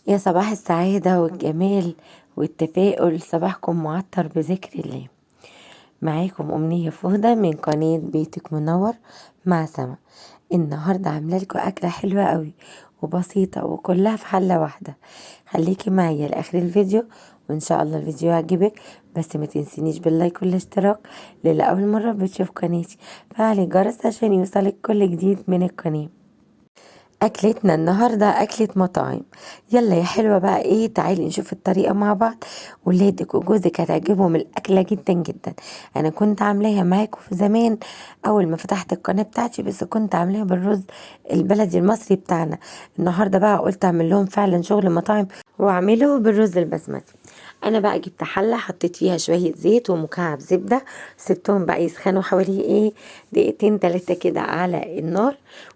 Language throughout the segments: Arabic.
يا صباح السعادة والجمال والتفاؤل، صباحكم معطر بذكر الله. معاكم أمنية فهدى من قناة بيتك منور مع سما. النهاردة عاملة لكم أكلة حلوة قوي وبسيطة وكلها في حلة واحدة. خليكي معايا لآخر الفيديو وإن شاء الله الفيديو يعجبك. بس ما تنسينيش باللايك والاشتراك للي أول مرة بتشوف قناتي. فعلي الجرس عشان يوصلك كل جديد من القناة. أكلتنا النهاردة أكلة مطاعم. يلا يا حلوة بقى ايه، تعالي نشوف الطريقة مع بعض. ولادك وجوزك هتعجبهم الأكلة جدا جدا. أنا كنت عاملاها معاكم في زمان أول ما فتحت القناة بتاعتي، بس كنت عاملاها بالرز البلدي المصري بتاعنا. النهاردة بقى قلت أعمل لهم فعلا شغل مطاعم وأعمله بالرز البسمتي. انا بقى جبت حله حطيت فيها شويه زيت ومكعب زبده، سبتهم بقى يسخنوا حوالي ايه دقيقتين تلاتة كده على النار.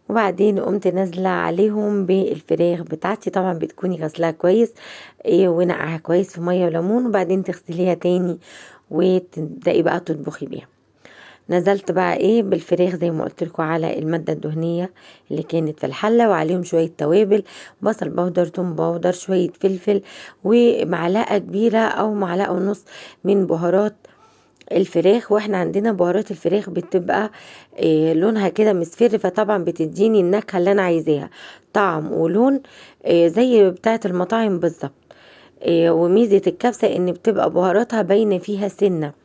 وبعدين قمت نازله عليهم بالفراخ بتاعتي، طبعا بتكوني غسلاها كويس ايه ونقعها كويس في ميه وليمون، وبعدين تغسليها تاني وتبداي بقى تطبخي بيها. نزلت بقى ايه بالفراخ زي ما قلت لكم على الماده الدهنيه اللي كانت في الحله، وعليهم شويه توابل، بصل بودر، توم بودر، شويه فلفل، ومعلقه كبيره او معلقه ونص من بهارات الفراخ. واحنا عندنا بهارات الفراخ بتبقى إيه لونها كده مصفر، فطبعا بتديني النكهه اللي انا عايزاها، طعم ولون إيه زي بتاعه المطاعم بالظبط. إيه وميزه الكبسه ان بتبقى بهاراتها باينه فيها سنه.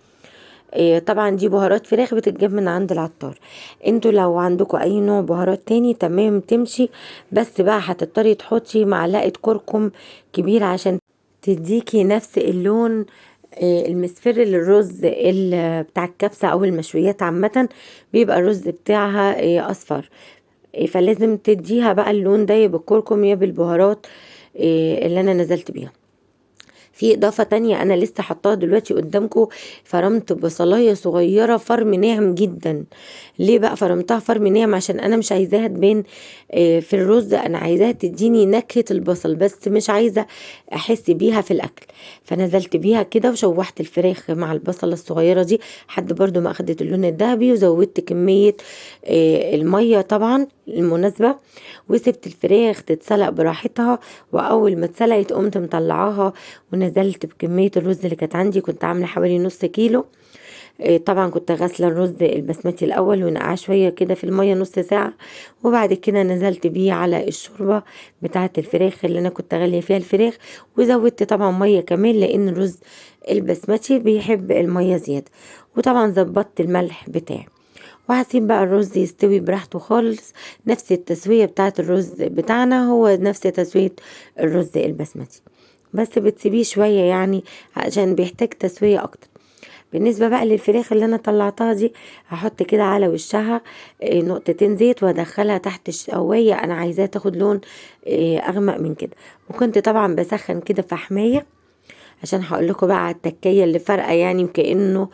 طبعا دي بهارات فراخ بتتجاب من عند العطار. انتوا لو عندكم اي نوع بهارات تاني تمام تمشي، بس بقى هتضطري تحطي معلقة كركم كبيرة عشان تديكي نفس اللون المصفر للرز بتاع الكبسة او المشويات عامة. بيبقى الرز بتاعها اصفر. فلازم تديها بقى اللون ده يا بالكركم يا بالبهارات اللي انا نزلت بيها. في اضافه تانية انا لسه حطاها دلوقتي قدامكم، فرمت بصلايه صغيره فرم ناعم جدا. ليه بقى فرمتها فرم ناعم؟ عشان انا مش عايزاها تبان في الرز، انا عايزاها تديني نكهه البصل بس مش عايزه احس بيها في الاكل. فنزلت بيها كده وشوحت الفراخ مع البصله الصغيره دي لحد برضو ما اخدت اللون الذهبي، وزودت كميه الميه طبعا المناسبه، وسبت الفراخ تتسلق براحتها. واول ما اتسلقت قمت مطلعاها ونزلت بكمية الرز اللي كانت عندي، كنت عاملة حوالي نص كيلو. طبعا كنت غاسلة الرز البسمتي الأول ونقعاه شوية كده في المية نص ساعة، وبعد كده نزلت بيه على الشوربة بتاعة الفراخ اللي أنا كنت غالية فيها الفراخ. وزودت طبعا مية كمان لأن الرز البسمتي بيحب المية زيادة. وطبعا ظبطت الملح بتاعي، وهسيب بقى الرز يستوي براحته خالص. نفس التسوية بتاعة الرز بتاعنا هو نفس تسوية الرز البسمتي، بس بتسيبيه شوية يعني عشان بيحتاج تسوية اكتر. بالنسبة بقى للفراخ اللي انا طلعتها دي، هحط كده على وشها نقطتين زيت وادخلها تحت الشواية، انا عايزاها تاخد لون اغمق من كده. وكنت طبعا بسخن كده فحمية عشان هقول لكم بقى على التكية اللي فارقة يعني، وكأنه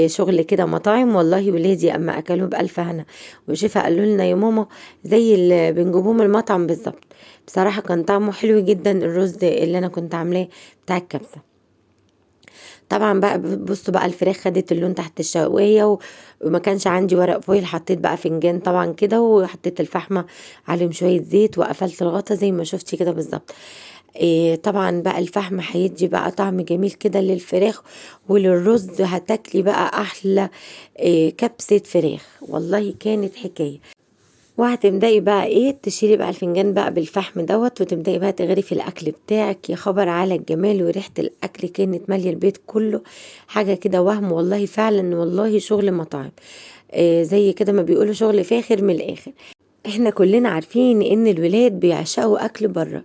شغل كده مطاعم. والله ولادي اما اكلوه بألف هنا وشفا قالوا لنا يا ماما زي اللي بنجيبوه من المطعم بالظبط. بصراحة كان طعمه حلو جدا الرز اللي انا كنت عاملاه بتاع الكبسة. طبعا بقى بصوا بقى الفراخ خدت اللون تحت الشوايه وما كانش عندي ورق فويل، حطيت بقى فنجان طبعا كده وحطيت الفحمه عليهم شويه زيت وقفلت الغطا زي ما شفتي كده بالظبط. طبعا بقى الفحم هيدي بقى طعم جميل كده للفراخ وللرز، هتاكلي بقى احلى كبسه فراخ، والله كانت حكايه. وهتبدأي بقى ايه تشيلي بقى الفنجان بقى بالفحم دوت وتبدأي بقى تغرفي الاكل بتاعك. يا خبر على الجمال، وريحة الاكل كانت مالية البيت كله، حاجة كده وهم والله فعلا والله شغل مطاعم. زي كده ما بيقولوا شغل فاخر من الاخر. احنا كلنا عارفين ان الولاد بيعشقوا اكل بره،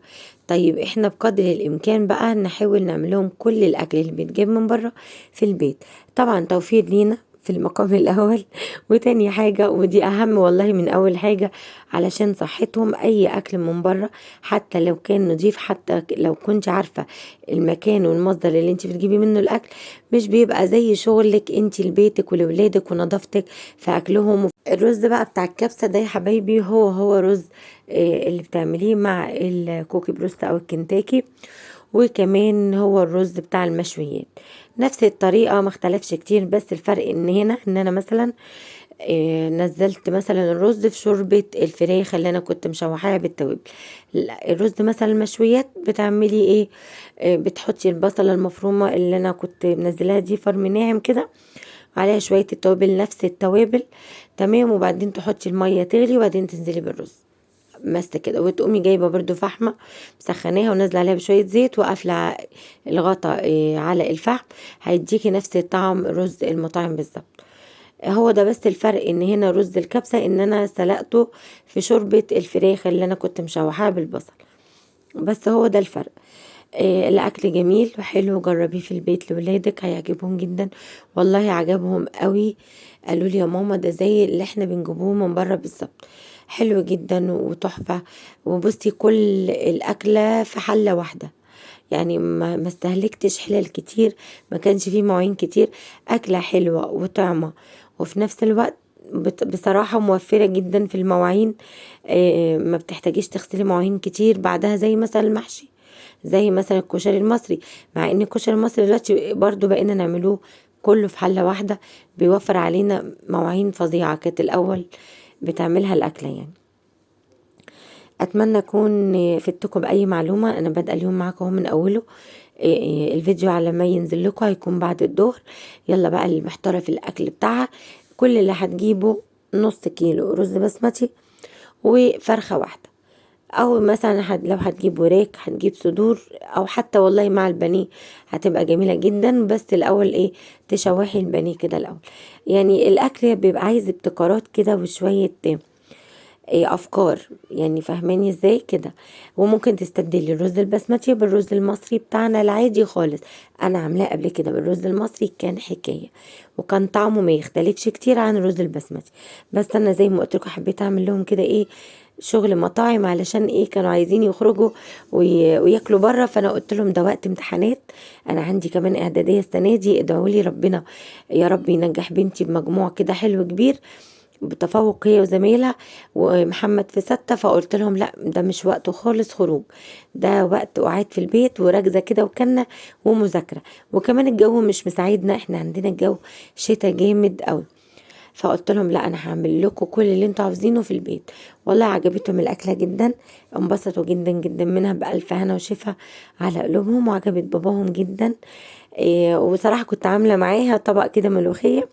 طيب احنا بقدر الامكان بقى نحاول نعملهم كل الاكل اللي بيتجاب من بره في البيت. طبعا توفير لينا في المقام الاول، وتاني حاجة ودي اهم والله من اول حاجة، علشان صحتهم. اي اكل من بره حتى لو كان نضيف، حتى لو كنت عارفة المكان والمصدر اللي انت بتجيبي منه الاكل، مش بيبقى زي شغلك انت لبيتك ولولادك ونظافتك في اكلهم. الرز بقى بتاع الكبسة ده يا حبايبي هو رز اللي بتعمليه مع الكوكي بروست او الكنتاكي، وكمان هو الرز بتاع المشويات نفس الطريقة، ما اختلفش كتير. بس الفرق ان هنا ان انا مثلا نزلت مثلا الرز في شوربة الفراخ اللي انا كنت مشوحاها بالتوابل. الرز مثلا المشويات بتعملي ايه؟ بتحطي البصلة المفرومة اللي انا كنت منزلاها دي فرم ناعم كده، عليها شوية التوابل نفس التوابل، تمام. وبعدين تحطي المية تغلي وبعدين تنزلي بالرز بس كده، وتقومي جايبه برضو فحمه مسخناها ونازله عليها بشويه زيت وقافله الغطا على الفحم، هيديكي نفس طعم رز المطاعم بالظبط. هو ده بس الفرق، ان هنا رز الكبسه ان انا سلقته في شوربه الفراخ اللي انا كنت مشوحاها بالبصل، بس هو ده الفرق. الاكل جميل وحلو، جربيه في البيت لولادك هيعجبهم جدا، والله عجبهم قوي. قالوا لي يا ماما ده زي اللي احنا بنجيبوه من بره بالظبط، حلو جدا وتحفة. وبصي كل الاكلة في حلة واحدة، يعني ما استهلكتش حلال كتير، ما كانش فيه مواعين كتير، اكلة حلوة وطعمة وفي نفس الوقت بصراحة موفرة جدا في المواعين. ما بتحتاجيش تغسلي مواعين كتير بعدها، زي مثلا المحشي، زي مثلا الكشري المصري. مع ان الكشري المصري دلوقتي برضو بقينا نعملوه كله في حلة واحدة، بيوفر علينا مواعين فظيعة كانت الاول بتعملها الاكلة يعني. اتمنى اكون فدتكم باي معلومة، انا بادئه اليوم معاكم اهو من اوله. الفيديو على ما ينزل لكم هيكون بعد الظهر. يلا بقى اللي محتاره في الاكل بتاعها، كل اللي هتجيبه نص كيلو رز بسمتي وفرخة واحدة، او مثلا لو هتجيب وراك هتجيب صدور، او حتى والله مع البانيه هتبقى جميلة جدا. بس الاول ايه؟ تشوحي البانيه كده الاول. يعني الاكل بيبقى عايز ابتكارات كده وشوية افكار، يعني فاهماني ازاي كده. وممكن تستبدلي الرز البسمتي بالرز المصري بتاعنا العادي خالص. انا عاملاه قبل كده بالرز المصري، كان حكايه وكان طعمه ما يختلفش كتير عن الرز البسمتي. بس انا زي ما قلت لكم حبيت اعمل لهم كده ايه، شغل مطاعم، علشان ايه كانوا عايزين يخرجوا وياكلوا بره. فانا قلت لهم ده وقت امتحانات، انا عندي كمان اعداديه السنه دي، ادعوا لي ربنا يا رب ينجح بنتي بمجموع كده حلو كبير بتفوق هي وزميلها، ومحمد في ستة. فقلت لهم لا ده مش وقته خالص خروج، ده وقت قعاد في البيت وركزة كده وكنا ومذاكرة. وكمان الجو مش مساعدنا، احنا عندنا الجو شتا جامد قوي. فقلت لهم لا انا هعمل لكم كل اللي انتوا عاوزينه في البيت. والله عجبتهم الاكله جدا، انبسطوا جدا جدا منها، بألف هنا وشفا على قلوبهم، وعجبت باباهم جدا. وصراحه كنت عامله معاها طبق كده ملوخيه،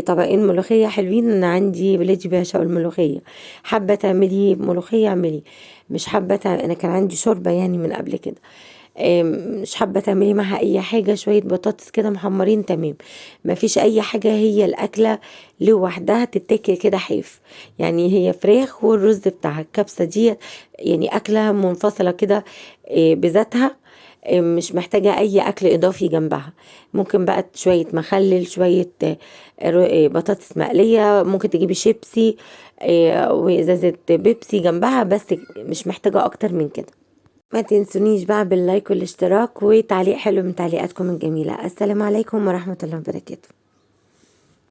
طبقين ملوخية حلوين. أنا عندي ولادي بيعشقوا الملوخية، حابة تعملي ملوخية اعملي، مش حابة أنا كان عندي شوربة يعني من قبل كده. مش حابة تعملي معها أي حاجة، شوية بطاطس كده محمرين تمام. ما فيش أي حاجة، هي الأكلة لوحدها تتاكل كده حيف. يعني هي فراخ والرز بتاعها الكبسة دي، يعني أكلة منفصلة كده بذاتها، مش محتاجة أي أكل إضافي جنبها. ممكن بقى شوية مخلل، شوية بطاطس مقلية، ممكن تجيبي شيبسي وإزازة بيبسي جنبها، بس مش محتاجة أكتر من كده. ما تنسونيش بقى باللايك والاشتراك وتعليق حلو من تعليقاتكم الجميلة. السلام عليكم ورحمة الله وبركاته.